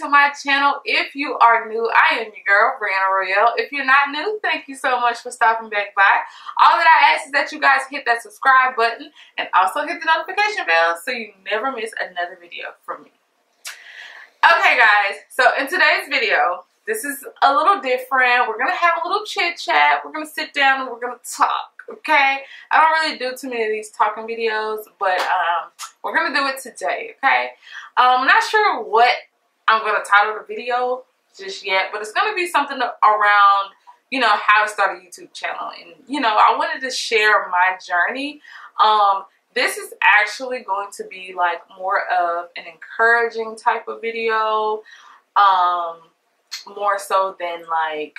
to my channel. If you are new, I am your girl, Brianna Royale. If you're not new, thank you so much for stopping back by. All that I ask is that you guys hit that subscribe button and also hit the notification bell so you never miss another video from me. Okay guys, so in today's video, this is a little different. We're going to have a little chit chat. We're going to sit down and we're going to talk, okay? I don't really do too many of these talking videos, but we're going to do it today, okay? I'm not sure what I'm going to title the video just yet, but it's going to be something around, you know, how to start a YouTube channel. And, you know, I wanted to share my journey. This is actually going to be like more of an encouraging type of video, more so than like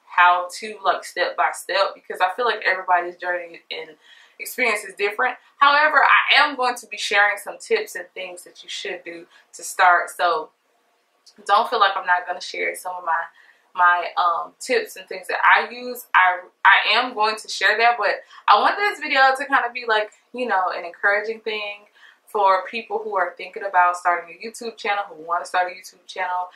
how to like step by step, because I feel like everybody's journey and experience is different. However, I am going to be sharing some tips and things that you should do to start. So don't feel like I'm not going to share some of my tips and things that I use. I am going to share that, but I want this video to kind of be like, you know, an encouraging thing for people who are thinking about starting a YouTube channel, who want to start a YouTube channel,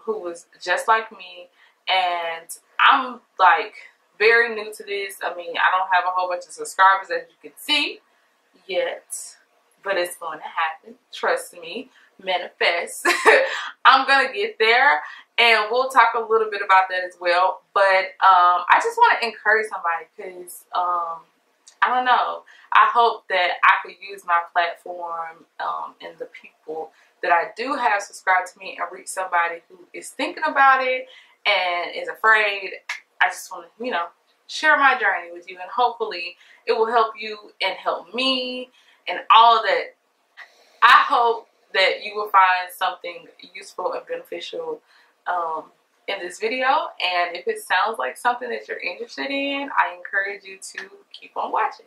who was just like me. And I'm like very new to this. I mean, I don't have a whole bunch of subscribers, as you can see, yet, but it's going to happen. Trust me. Manifest. I'm gonna get there, and we'll talk a little bit about that as well. But I just want to encourage somebody, because I don't know, I hope that I could use my platform and the people that I do have subscribed to me and reach somebody who is thinking about it and is afraid. I just want to, you know, share my journey with you, and hopefully it will help you and help me and all of that. I hope that you will find something useful and beneficial in this video. And if it sounds like something that you're interested in, I encourage you to keep on watching.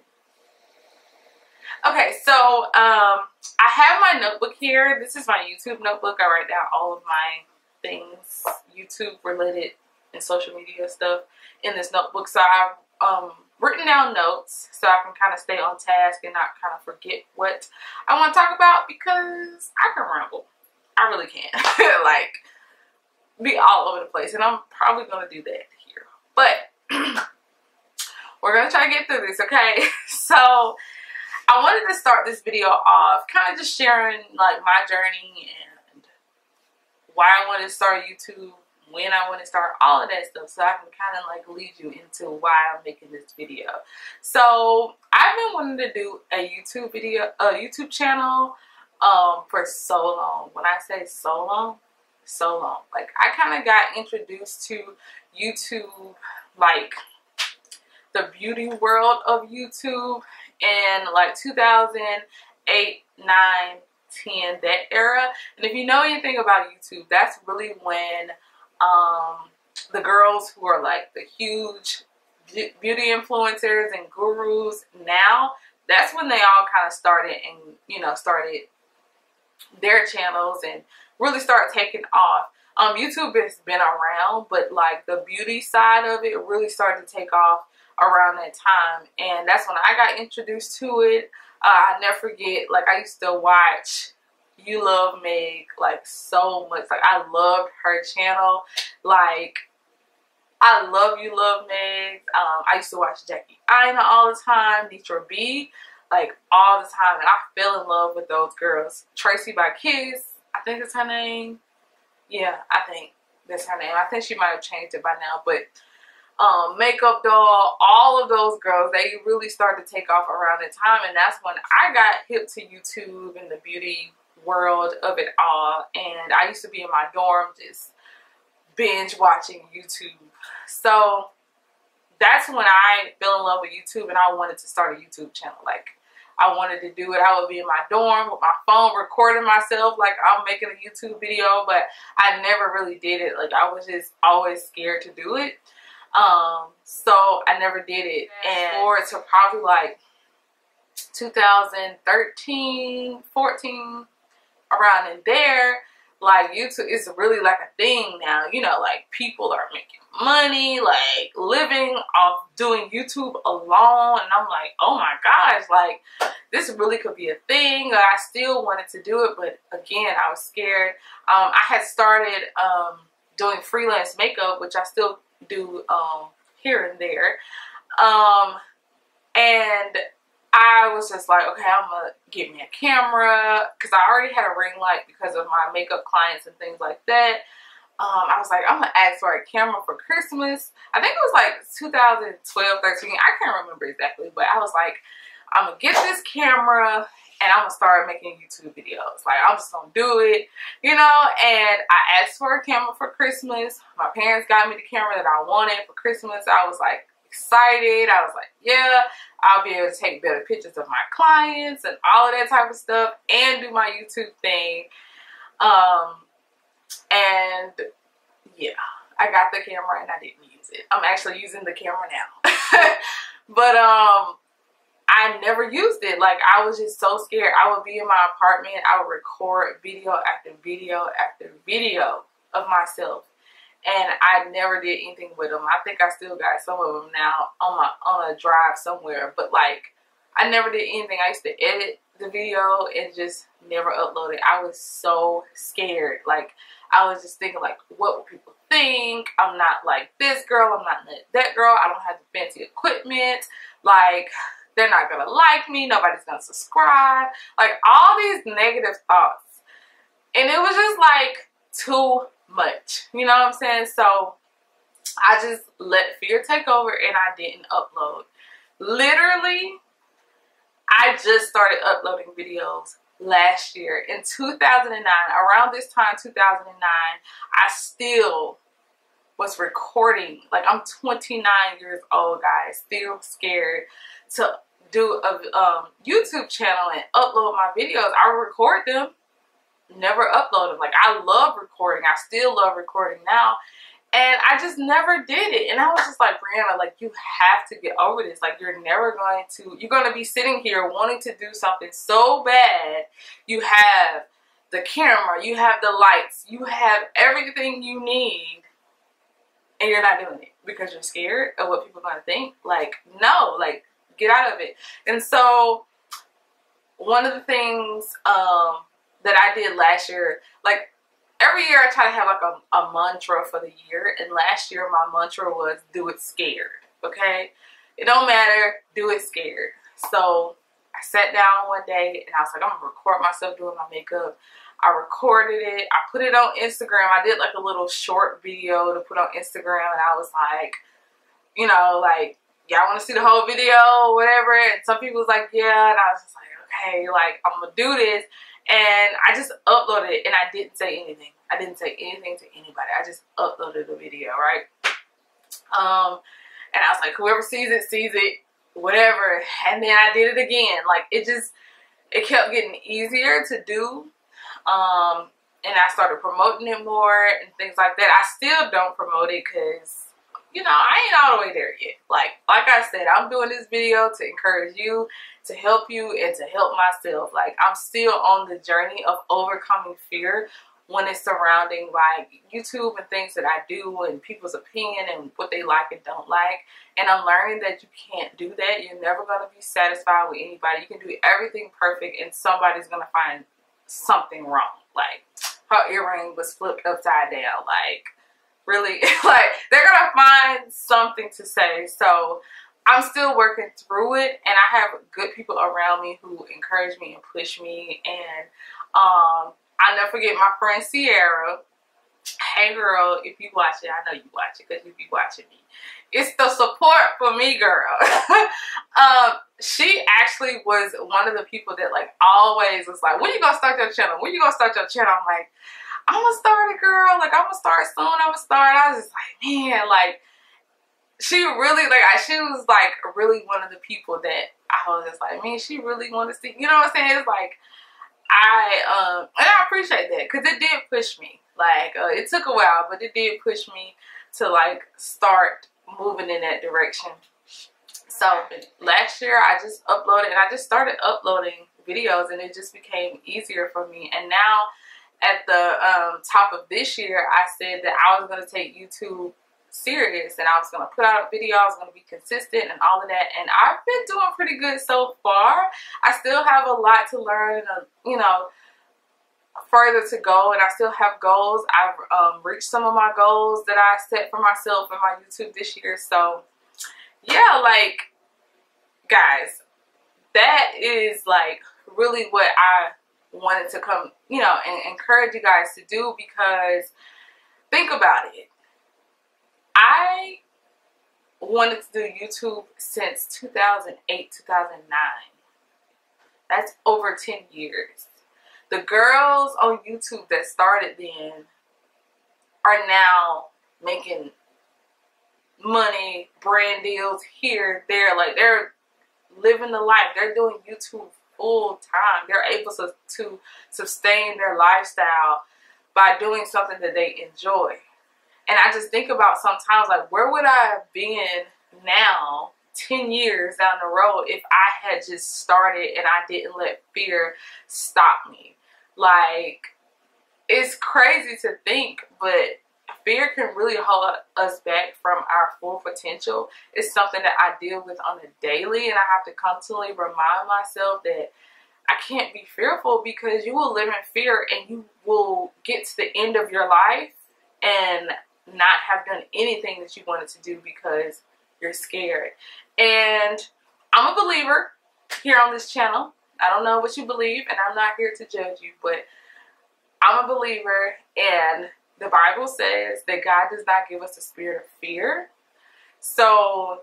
Okay, so I have my notebook here. This is my YouTube notebook. I write down all of my things, YouTube related and social media stuff in this notebook. So I've written down notes so I can kind of stay on task and not kind of forget what I want to talk about, because I can ramble. I really can. Like, be all over the place. And I'm probably going to do that here. But we're going to try to get through this, okay? So I wanted to start this video off kind of just sharing like my journey and why I wanted to start YouTube, when I want to start, all of that stuff, so I can kind of like lead you into why I'm making this video. So I've been wanting to do a YouTube channel for so long. When I say so long, so long. Like, I kind of got introduced to YouTube, like the beauty world of YouTube, in like 2008, 9, 10, that era. And if you know anything about YouTube, that's really when the girls who are like the huge beauty influencers and gurus now, that's when they all kind of started and, you know, started their channels and really started taking off. YouTube has been around, but like the beauty side of it really started to take off around that time, and that's when I got introduced to it. I never forget, like, I used to watch You Love Meg like so much. Like, I loved her channel. Like, I love You Love Meg. I used to watch Jackie Aina all the time, Nitra B, like all the time, and I fell in love with those girls. Tracy by Kiss, I think is her name. Yeah, I think that's her name. I think she might have changed it by now, but Makeup Doll, all of those girls, they really started to take off around that time, and that's when I got hip to YouTube and the beauty world of it all. And I used to be in my dorm just binge watching YouTube. So that's when I fell in love with YouTube, and I wanted to start a YouTube channel. Like, I wanted to do it. I would be in my dorm with my phone recording myself like I'm making a YouTube video, but I never really did it. Like, I was just always scared to do it. So I never did it. And forward to probably like 2013, 14, around in there, like YouTube is really like a thing now. You know, like people are making money, like living off doing YouTube alone. And I'm like, oh my gosh, like this really could be a thing. I still wanted to do it, but again, I was scared. I had started doing freelance makeup, which I still do here and there. And I was just like, okay, I'm gonna get me a camera, because I already had a ring light because of my makeup clients and things like that. I was like, I'm gonna ask for a camera for Christmas. I think it was like 2012, 13. I can't remember exactly, but I was like, I'm gonna get this camera and I'm gonna start making YouTube videos. Like, I'm just gonna do it, you know. And I asked for a camera for Christmas. My parents got me the camera that I wanted for Christmas. I was like excited. I was like, yeah, I'll be able to take better pictures of my clients and all of that type of stuff and do my YouTube thing. And yeah, I got the camera and I didn't use it. I'm actually using the camera now. But I never used it. Like, I was just so scared. I would be in my apartment. I would record video after video after video of myself. And I never did anything with them. I think I still got some of them now on a drive somewhere. But like, I never did anything. I used to edit the video and just never upload it. I was so scared. Like, I was just thinking, like, what would people think? I'm not like this girl. I'm not like that girl. I don't have the fancy equipment. Like, they're not gonna like me. Nobody's gonna subscribe. Like, all these negative thoughts. And it was just like too much. You know what I'm saying? So I just let fear take over and I didn't upload. Literally, I just started uploading videos last year in 2009. Around this time, 2009, I still was recording. Like, I'm 29 years old, guys, still scared to do a YouTube channel and upload my videos. I record them, never upload them. Like, I love recording. I still love recording now. And I just never did it. And I was just like, Brianna, like, you have to get over this. Like, you're never going to, you're going to be sitting here wanting to do something so bad. You have the camera, you have the lights, you have everything you need, and you're not doing it because you're scared of what people are going to think. Like, no, like, get out of it. And so one of the things that I did last year, like, every year I try to have like a mantra for the year, and last year my mantra was do it scared. Okay, it don't matter, do it scared. So I sat down one day and I was like, I'm gonna record myself doing my makeup. I recorded it, I put it on Instagram. I did like a little short video to put on Instagram, and I was like, you know, like, y'all want to see the whole video or whatever? And some people was like, yeah, and I was just like, okay, like, I'm gonna do this. And I just uploaded it, and I didn't say anything. I didn't say anything to anybody. I just uploaded the video, right? And I was like, whoever sees it, whatever. And then I did it again. Like, it kept getting easier to do. And I started promoting it more and things like that. I still don't promote it because, you know, I ain't all the way there yet. Like I said, I'm doing this video to encourage you, to help you, and to help myself. Like, I'm still on the journey of overcoming fear when it's surrounding like YouTube and things that I do and people's opinion and what they like and don't like. And I'm learning that you can't do that. You're never going to be satisfied with anybody. You can do everything perfect and somebody's going to find something wrong. Like, her earring was flipped upside down. Like, really, like, they're going to find something to say. So I'm still working through it, and I have good people around me who encourage me and push me. And I'll never forget my friend Sierra. Hey girl, if you watch it, I know you watch it because you be watching me. It's the support for me, girl. She actually was one of the people that like always was like, when you gonna start your channel? When you gonna start your channel? I'm like, I'm gonna start it, girl. Like, I'm gonna start soon. I'm gonna start. I was just like, man, like, she really, like, she was like really one of the people that I was just like, man, she really wanted to see, you know what I'm saying? It's like, and I appreciate that because it did push me. Like, it took a while, but it did push me to like start moving in that direction. So last year I just uploaded, and I just started uploading videos, and it just became easier for me. And now at the top of this year, I said that I was going to take YouTube serious and I was going to put out a video, I was going to be consistent and all of that, and I've been doing pretty good so far. I still have a lot to learn, you know, further to go, and I still have goals. I've reached some of my goals that I set for myself in my YouTube this year. So yeah, like, guys, that is like really what I wanted to come, you know, and encourage you guys to do, because think about it. I wanted to do YouTube since 2008, 2009. That's over 10 years. The girls on YouTube that started then are now making money, brand deals here, there. Like, they're living the life. They're doing YouTube full time. They're able to sustain their lifestyle by doing something that they enjoy. And I just think about sometimes, like, where would I have been now 10 years down the road if I had just started and I didn't let fear stop me? Like, it's crazy to think, but fear can really hold us back from our full potential. It's something that I deal with on a daily, and I have to constantly remind myself that I can't be fearful, because you will live in fear and you will get to the end of your life and not have done anything that you wanted to do because you're scared. And I'm a believer here on this channel. I don't know what you believe, and I'm not here to judge you, but I'm a believer, and the Bible says that God does not give us a spirit of fear. So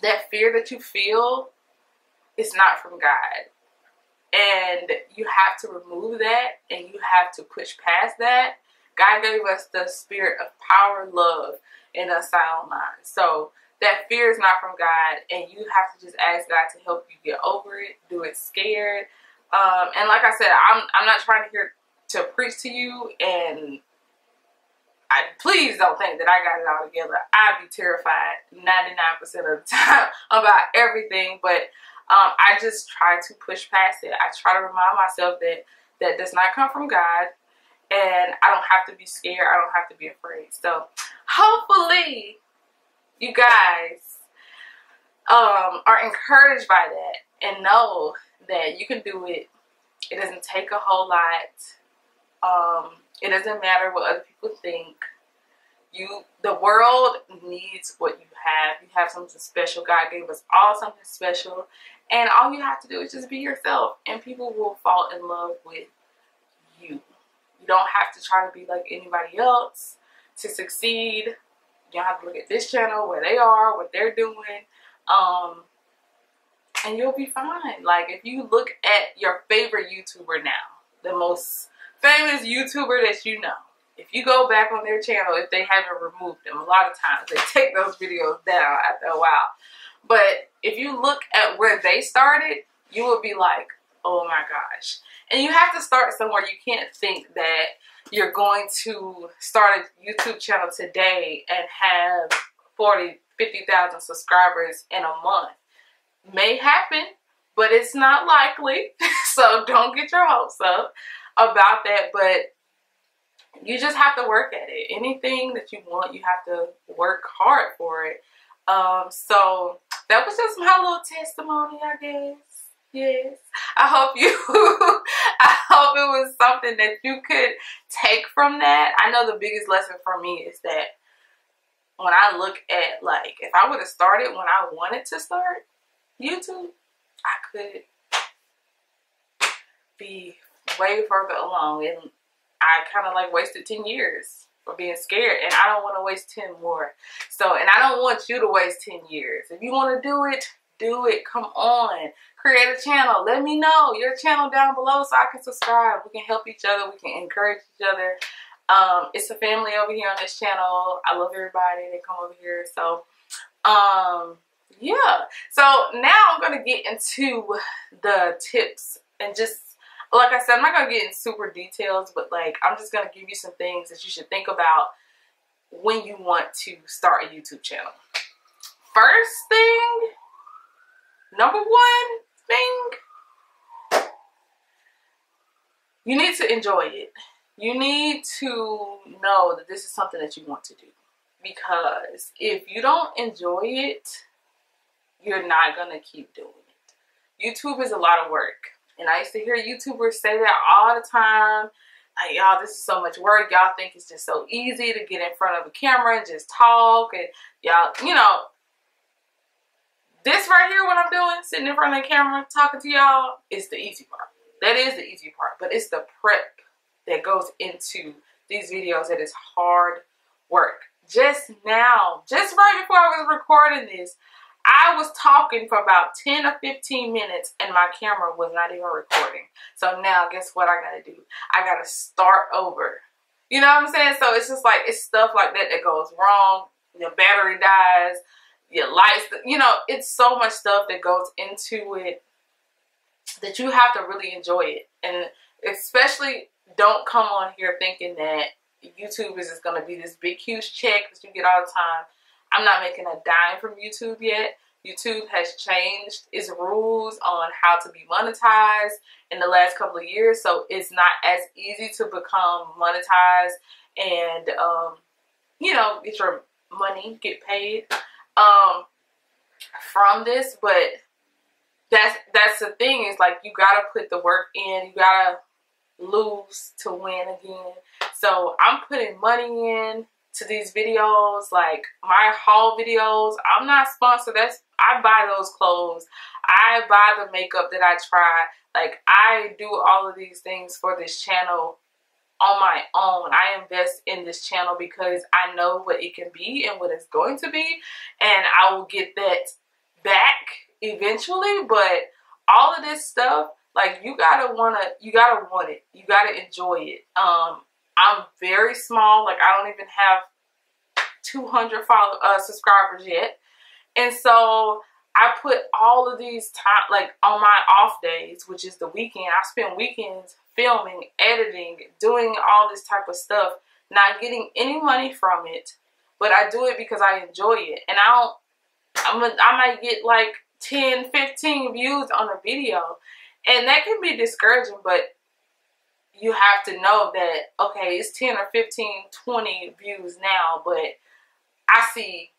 that fear that you feel is not from God. And you have to remove that, and you have to push past that. God gave us the spirit of power, love, and a sound mind. So that fear is not from God, and you have to just ask God to help you get over it. Do it scared. And like I said, I'm not trying to preach to you, and please don't think that I got it all together. I'd be terrified 99% of the time about everything, but I just try to push past it. I try to remind myself that that does not come from God, and I don't have to be scared. I don't have to be afraid. So hopefully you guys are encouraged by that and know that you can do it. It doesn't take a whole lot. It doesn't matter what other people think. The world needs what you have. You have something special. God gave us all something special, and all you have to do is just be yourself, and people will fall in love with you. You don't have to try to be like anybody else to succeed. You don't have to look at this channel, where they are, what they're doing, and you'll be fine. Like, if you look at your favorite YouTuber now, the most famous YouTuber that you know, if you go back on their channel, if they haven't removed them, a lot of times they take those videos down after a while. But if you look at where they started, you will be like, oh my gosh. And you have to start somewhere. You can't think that you're going to start a YouTube channel today and have 40, 50,000 subscribers in a month. May happen, but it's not likely. So don't get your hopes up about that. But you just have to work at it. Anything that you want, you have to work hard for it. So that was just my little testimony, I guess. Yes. I hope it was something that you could take from that. I know the biggest lesson for me is that when I look at, like, if I would have started when I wanted to start YouTube, I could be way further along, and I kind of like wasted 10 years for being scared, and I don't want to waste 10 more. So, and I don't want you to waste 10 years. If you want to do it, do it. Come on. Create a channel. Let me know your channel down below so I can subscribe. We can help each other. We can encourage each other. It's a family over here on this channel. I love everybody. They come over here. So, yeah. So now I'm going to get into the tips, and just, like I said, I'm not going to get in super details, but like, I'm just going to give you some things that you should think about when you want to start a YouTube channel. First thing, number one thing, you need to enjoy it. you need to know that this is something that you want to do. Because if you don't enjoy it, you're not going to keep doing it. YouTube is a lot of work. And I used to hear YouTubers say that all the time. Like, y'all, this is so much work. Y'all think it's just so easy to get in front of a camera and just talk. And y'all, you know, this right here, what I'm doing, sitting in front of the camera, talking to y'all, is the easy part. That is the easy part. But it's the prep that goes into these videos that is hard work. Just now, just right before I was recording this, I was talking for about 10 or 15 minutes and my camera was not even recording. So now guess what I gotta do? I gotta start over. You know what I'm saying? So it's just like, it's stuff like that that goes wrong. Your battery dies, your lights, you know, it's so much stuff that goes into it that you have to really enjoy it. And especially don't come on here thinking that YouTube is just gonna be this big huge check that you get all the time. I'm not making a dime from YouTube yet. YouTube has changed its rules on how to be monetized in the last couple of years. So it's not as easy to become monetized and, you know, get your money, get paid from this. But that's the thing, is like, you gotta put the work in. You gotta lose to win again. So I'm putting money in to these videos, like my haul videos. I'm not sponsored. I buy those clothes. I buy the makeup that I try. Like, I do all of these things for this channel on my own. I invest in this channel because I know what it can be and what it's going to be, and I will get that back eventually. But all of this stuff, like, you gotta want it. You gotta enjoy it. I'm very small. Like, I don't even have 200 subscribers yet. And so I put all of these time, like, on my off days, which is the weekend. I spend weekends filming, editing, doing all this type of stuff, not getting any money from it, but I do it because I enjoy it. And I might get like 10, 15 views on a video, and that can be discouraging, but you have to know that, okay, it's 10 or 15, 20 views now, but I see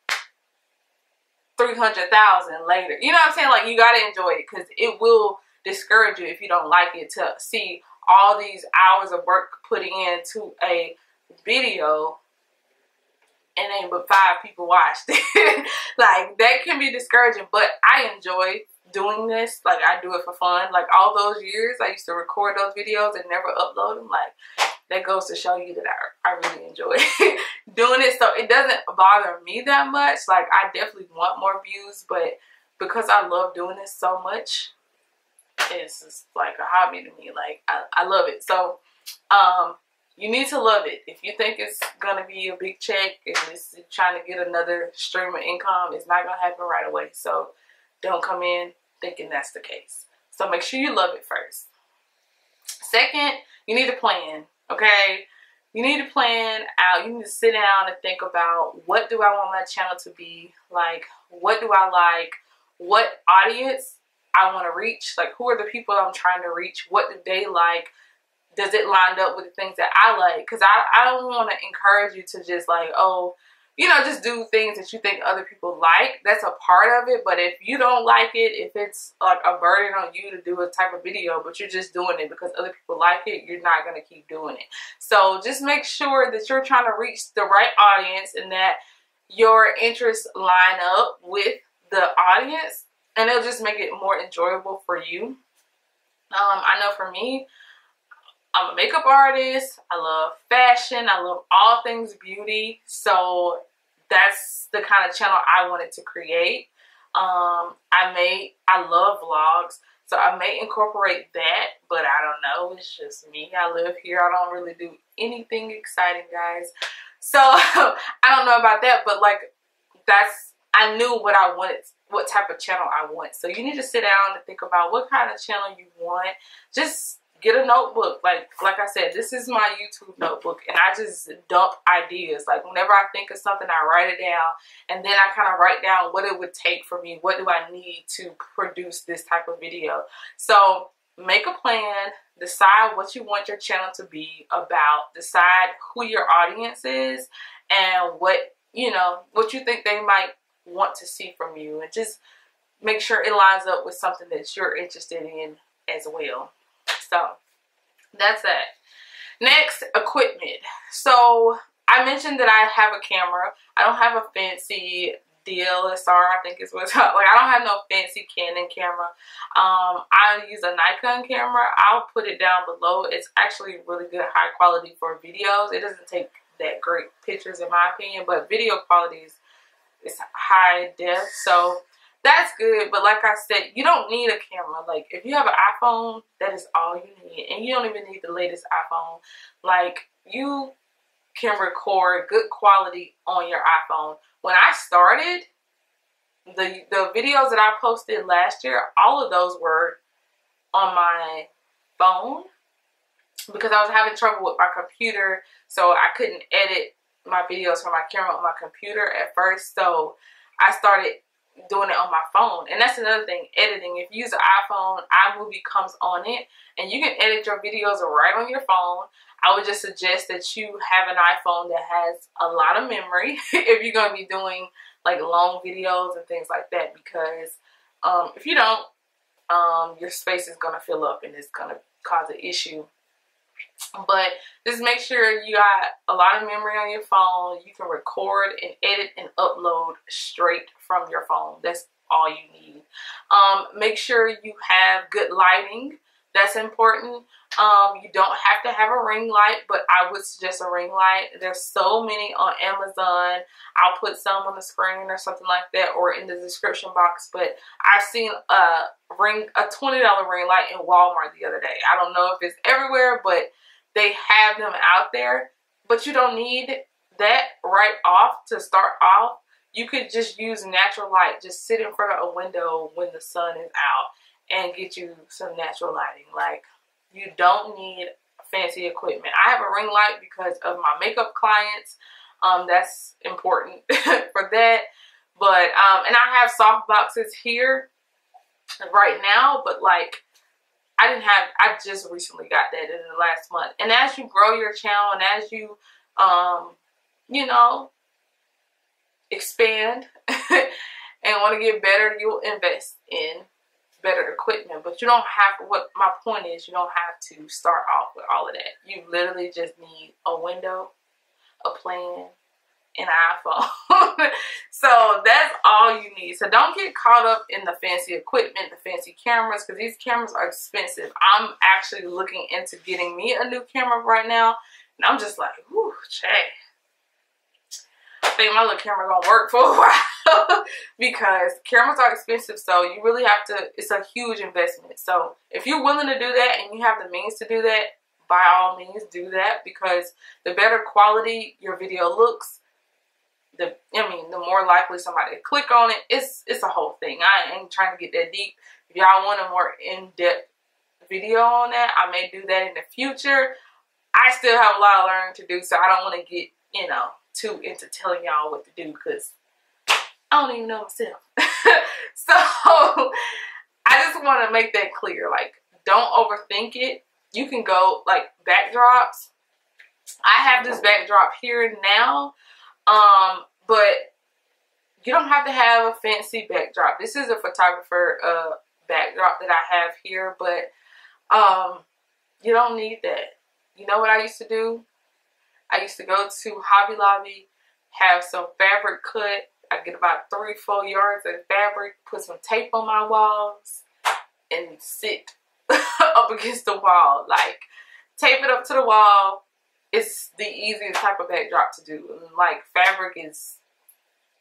300,000 later. You know what I'm saying? Like, you gotta enjoy it, because it will discourage you if you don't like it, to see all these hours of work putting into a video and ain't but 5 people watched it. Like, that can be discouraging, but I enjoy doing this. Like, I do it for fun. Like, all those years I used to record those videos and never upload them. Like, that goes to show you that I really enjoy doing it. So it doesn't bother me that much. Like, I definitely want more views, but because I love doing this so much, it's just like a hobby to me. Like, I love it. So you need to love it. If you think it's gonna be a big check and it's trying to get another stream of income, it's not gonna happen right away. So don't come in thinking that's the case. So make sure you love it first. Second, you need to plan. Okay, you need to plan out. You need to sit down and think about, what do I want my channel to be like? What do I like? What audience I want to reach? Like, who are the people I'm trying to reach? What do they like? Does it line up with the things that I like? Because I don't want to encourage you to just like, oh, you know, just do things that you think other people like. That's a part of it. But if you don't like it, if it's like a burden on you to do a type of video, but you're just doing it because other people like it, you're not going to keep doing it. So just make sure that you're trying to reach the right audience and that your interests line up with the audience, and it'll just make it more enjoyable for you. I know for me, I'm a makeup artist. I love fashion. I love all things beauty. So that's the kind of channel I wanted to create. I love vlogs, so I may incorporate that, but I don't know. It's just me. I live here. I don't really do anything exciting, guys. So I don't know about that, but like, I knew what I wanted, what type of channel I want. So you need to sit down and think about what kind of channel you want. Just get a notebook. Like I said, this is my YouTube notebook, and I just dump ideas. Like, whenever I think of something, I write it down, and then I kind of write down what it would take for me. What do I need to produce this type of video? So make a plan, decide what you want your channel to be about, decide who your audience is, and what, you know, what you think they might want to see from you, and just make sure it lines up with something that you're interested in as well. So that's that. Next, equipment. So I mentioned that I have a camera. I don't have a fancy DSLR, I think is what it's called. Like, I don't have no fancy Canon camera. I use a Nikon camera. I'll put it down below. It's actually really good, high quality for videos. It doesn't take that great pictures in my opinion, but video quality is high def, so that's good. But like I said, you don't need a camera. Like, if you have an iPhone, that is all you need, and you don't even need the latest iPhone. Like, you can record good quality on your iPhone. When I started, the videos that I posted last year, all of those were on my phone because I was having trouble with my computer, so I couldn't edit my videos from my camera on my computer at first. So I started doing it on my phone, and that's another thing, editing. If you use an iPhone, iMovie comes on it, and you can edit your videos right on your phone. I would just suggest that you have an iPhone that has a lot of memory if you're going to be doing like long videos and things like that, because if you don't, your space is going to fill up and it's going to cause an issue. But just make sure you got a lot of memory on your phone. You can record and edit and upload straight from your phone. That's all you need. Make sure you have good lighting. That's important. You don't have to have a ring light, but I would suggest a ring light. There's so many on Amazon. I'll put some on the screen or something like that, or in the description box. But I've seen a $20 ring light in Walmart the other day. I don't know if it's everywhere, but they have them out there. But you don't need that right off to start off. You could just use natural light. Just sit in front of a window when the sun is out and get you some natural lighting. Like, you don't need fancy equipment. I have a ring light because of my makeup clients. That's important for that. But and I have soft boxes here right now, but like, I just recently got that in the last month. And as you grow your channel and as you you know, expand and want to get better, you'll invest in better equipment. But you don't have, what my point is, you don't have to start off with all of that. You literally just need a window, a plan, an iPhone. So that's all you need. So don't get caught up in the fancy equipment, the fancy cameras, because these cameras are expensive. I'm actually looking into getting me a new camera right now, and I'm just like, whew, Chad, I think my little camera gonna work for a while because cameras are expensive. So you really have to, it's a huge investment. So if you're willing to do that and you have the means to do that, by all means do that, because the better quality your video looks, the more likely somebody to click on it. It's a whole thing. I ain't trying to get that deep. If y'all want a more in-depth video on that, I may do that in the future. I still have a lot of learning to do, so I don't want to get, you know, too into telling y'all what to do, because I don't even know myself. So I just want to make that clear. Like, don't overthink it. You can go like backdrops. I have this backdrop here now, but you don't have to have a fancy backdrop. This is a photographer backdrop that I have here, but you don't need that. You know what I used to do? I used to go to Hobby Lobby, have some fabric cut. I get about 3-4 yards of fabric, put some tape on my walls, and sit up against the wall. Like, tape it up to the wall. It's the easiest type of backdrop to do. And like, fabric is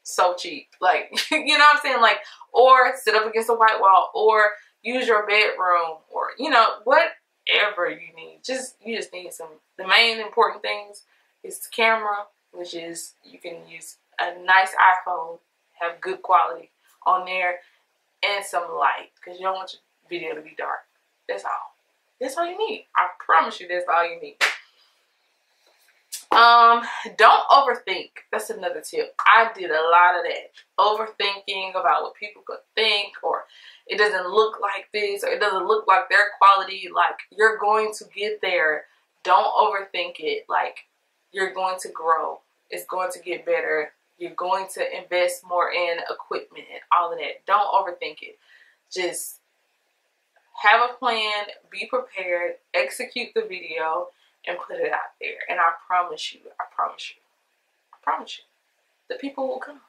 so cheap. Like, you know what I'm saying? Like, or sit up against a white wall, or use your bedroom, or, you know, whatever you need. You just need some. The main important things is the camera, which is, you can use a nice iPhone, have good quality on there, and some light, because you don't want your video to be dark. That's all. That's all you need. I promise you, that's all you need. Don't overthink. That's another tip. I did a lot of that. Overthinking about what people could think, or it doesn't look like this, or it doesn't look like their quality. Like, you're going to get there. Don't overthink it. Like, you're going to grow. It's going to get better. You're going to invest more in equipment and all of that. Don't overthink it. Just have a plan, be prepared, execute the video, and put it out there. And I promise you, the people will come.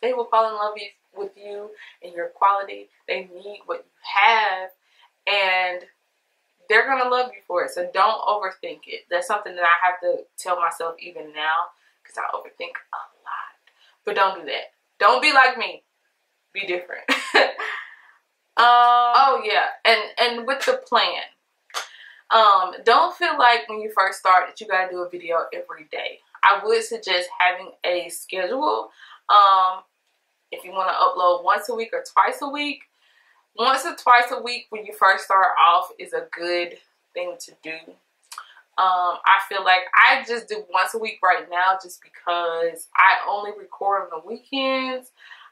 They will fall in love with you and your quality. They need what you have, and they're going to love you for it. So don't overthink it. That's something that I have to tell myself even now, because I overthink a lot. But don't do that. Don't be like me. Be different. Oh yeah, and with the plan, don't feel like when you first start that you gotta do a video every day. I would suggest having a schedule. If you want to upload once a week or twice a week. Once or twice a week when you first start off is a good thing to do. I feel like I just do once a week right now just because I only record on the weekends.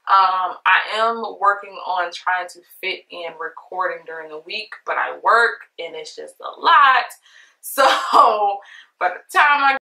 I am working on trying to fit in recording during the week, but I work and it's just a lot. So by the time I